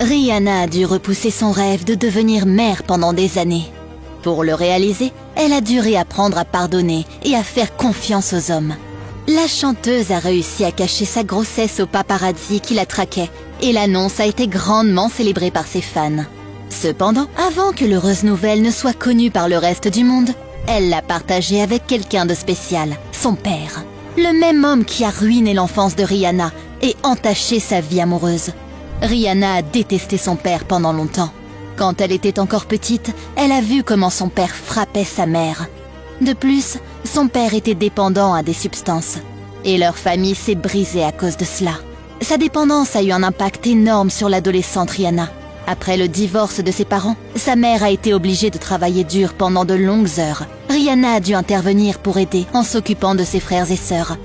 Rihanna a dû repousser son rêve de devenir mère pendant des années. Pour le réaliser, elle a dû réapprendre à pardonner et à faire confiance aux hommes. La chanteuse a réussi à cacher sa grossesse aux paparazzi qui la traquaient et l'annonce a été grandement célébrée par ses fans. Cependant, avant que l'heureuse nouvelle ne soit connue par le reste du monde, elle l'a partagée avec quelqu'un de spécial, son père. Le même homme qui a ruiné l'enfance de Rihanna et entaché sa vie amoureuse. Rihanna a détesté son père pendant longtemps. Quand elle était encore petite, elle a vu comment son père frappait sa mère. De plus, son père était dépendant à des substances. Et leur famille s'est brisée à cause de cela. Sa dépendance a eu un impact énorme sur l'adolescente Rihanna. Après le divorce de ses parents, sa mère a été obligée de travailler dur pendant de longues heures. Rihanna a dû intervenir pour aider en s'occupant de ses frères et sœurs.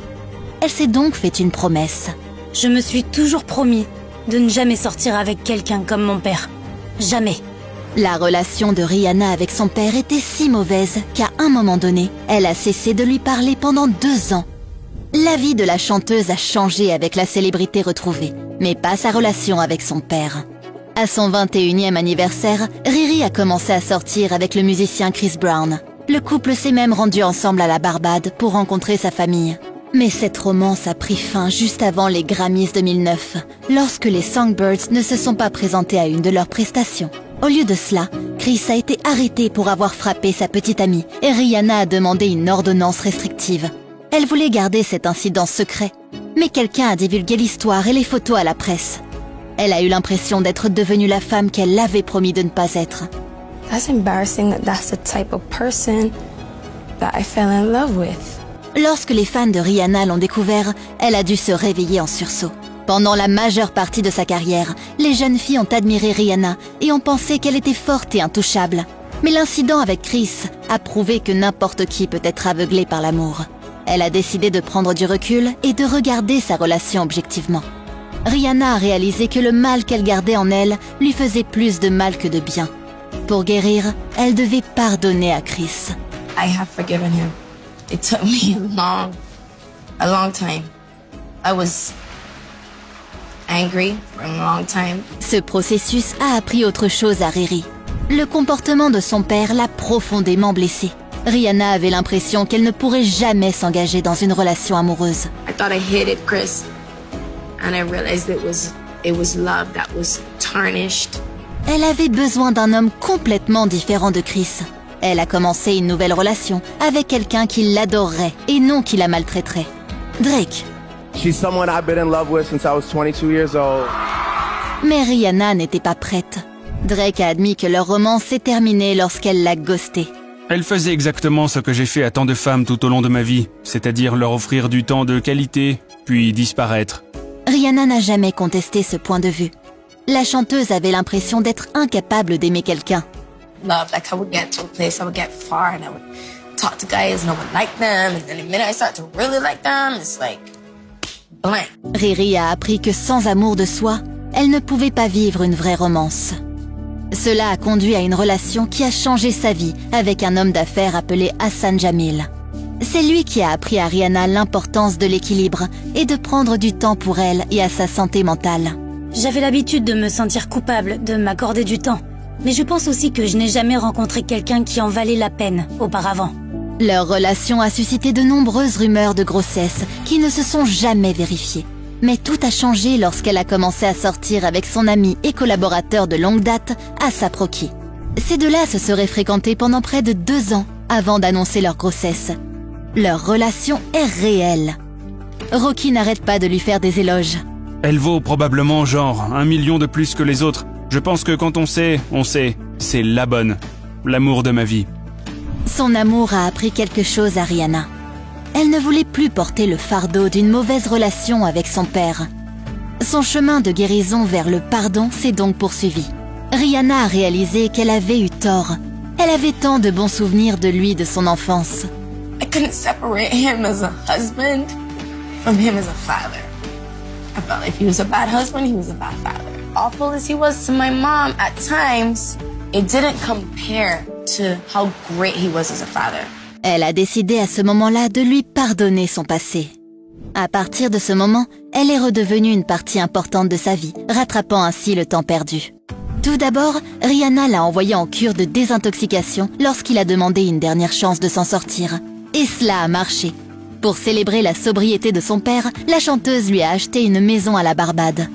Elle s'est donc fait une promesse. Je me suis toujours promis de ne jamais sortir avec quelqu'un comme mon père. Jamais. La relation de Rihanna avec son père était si mauvaise qu'à un moment donné, elle a cessé de lui parler pendant 2 ans. La vie de la chanteuse a changé avec la célébrité retrouvée, mais pas sa relation avec son père. À son 21e anniversaire, Riri a commencé à sortir avec le musicien Chris Brown. Le couple s'est même rendu ensemble à la Barbade pour rencontrer sa famille. Mais cette romance a pris fin juste avant les Grammys 2009, lorsque les Songbirds ne se sont pas présentés à une de leurs prestations. Au lieu de cela, Chris a été arrêté pour avoir frappé sa petite amie et Rihanna a demandé une ordonnance restrictive. Elle voulait garder cet incident secret, mais quelqu'un a divulgué l'histoire et les photos à la presse. Elle a eu l'impression d'être devenue la femme qu'elle avait promis de ne pas être. That's embarrassing that that's the type of person that I fell in love with. Lorsque les fans de Rihanna l'ont découvert, elle a dû se réveiller en sursaut. Pendant la majeure partie de sa carrière, les jeunes filles ont admiré Rihanna et ont pensé qu'elle était forte et intouchable. Mais l'incident avec Chris a prouvé que n'importe qui peut être aveuglé par l'amour. Elle a décidé de prendre du recul et de regarder sa relation objectivement. Rihanna a réalisé que le mal qu'elle gardait en elle lui faisait plus de mal que de bien. Pour guérir, elle devait pardonner à Chris. I have forgiven him. It took me a long time. I was angry for a long time. Ce processus a appris autre chose à Riri. Le comportement de son père l'a profondément blessée. Rihanna avait l'impression qu'elle ne pourrait jamais s'engager dans une relation amoureuse. I thought I hated Chris, and I realized it was love that was tarnished. Elle avait besoin d'un homme complètement différent de Chris. Elle a commencé une nouvelle relation avec quelqu'un qui l'adorerait et non qui la maltraiterait. Drake. She's someone I've been in love with since I was 22 years old. Mais Rihanna n'était pas prête. Drake a admis que leur romance s'est terminée lorsqu'elle l'a ghosté. Elle faisait exactement ce que j'ai fait à tant de femmes tout au long de ma vie, c'est-à-dire leur offrir du temps de qualité, puis disparaître. Rihanna n'a jamais contesté ce point de vue. La chanteuse avait l'impression d'être incapable d'aimer quelqu'un. Love, like I would get to a place, I would get far, and I would talk to guys, and I would like them, and then the minute I start to really like them, it's like blank. Riri a appris que sans amour de soi, elle ne pouvait pas vivre une vraie romance. Cela a conduit à une relation qui a changé sa vie avec un homme d'affaires appelé Hassan Jamil. C'est lui qui a appris à Rihanna l'importance de l'équilibre et de prendre du temps pour elle et à sa santé mentale. J'avais l'habitude de me sentir coupable, de m'accorder du temps. Mais je pense aussi que je n'ai jamais rencontré quelqu'un qui en valait la peine auparavant. Leur relation a suscité de nombreuses rumeurs de grossesse qui ne se sont jamais vérifiées. Mais tout a changé lorsqu'elle a commencé à sortir avec son ami et collaborateur de longue date, A$AP Rocky. Ces deux-là se seraient fréquentés pendant près de 2 ans avant d'annoncer leur grossesse. Leur relation est réelle. Rocky n'arrête pas de lui faire des éloges. Elle vaut probablement genre 1 million de plus que les autres. Je pense que quand on sait, c'est la bonne. L'amour de ma vie. Son amour a appris quelque chose à Rihanna. Elle ne voulait plus porter le fardeau d'une mauvaise relation avec son père. Son chemin de guérison vers le pardon s'est donc poursuivi. Rihanna a réalisé qu'elle avait eu tort. Elle avait tant de bons souvenirs de lui de son enfance. I couldn't separate him as a husband from him as a father. I felt like if he was a bad husband, he was a bad father. Awful as he was to my mom at times, it didn't compare to how great he was as a father. Elle a décidé à ce moment-là de lui pardonner son passé. À partir de ce moment, elle est redevenue une partie importante de sa vie, rattrapant ainsi le temps perdu. Tout d'abord, Rihanna l'a envoyé en cure de désintoxication lorsqu'il a demandé une dernière chance de s'en sortir. Et cela a marché. Pour célébrer la sobriété de son père, la chanteuse lui a acheté une maison à la Barbade.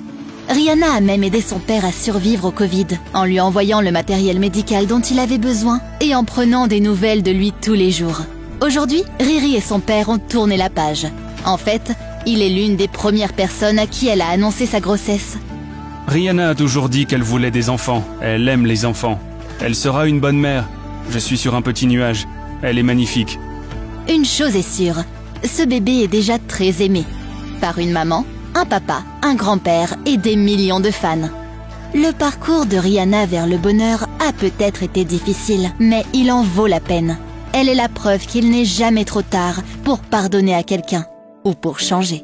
Rihanna a même aidé son père à survivre au Covid, en lui envoyant le matériel médical dont il avait besoin et en prenant des nouvelles de lui tous les jours. Aujourd'hui, Riri et son père ont tourné la page. En fait, il est l'une des premières personnes à qui elle a annoncé sa grossesse. Rihanna a toujours dit qu'elle voulait des enfants. Elle aime les enfants. Elle sera une bonne mère. Je suis sur un petit nuage. Elle est magnifique. Une chose est sûre, ce bébé est déjà très aimé. Par une maman, un papa, un grand-père et des millions de fans. Le parcours de Rihanna vers le bonheur a peut-être été difficile, mais il en vaut la peine. Elle est la preuve qu'il n'est jamais trop tard pour pardonner à quelqu'un ou pour changer.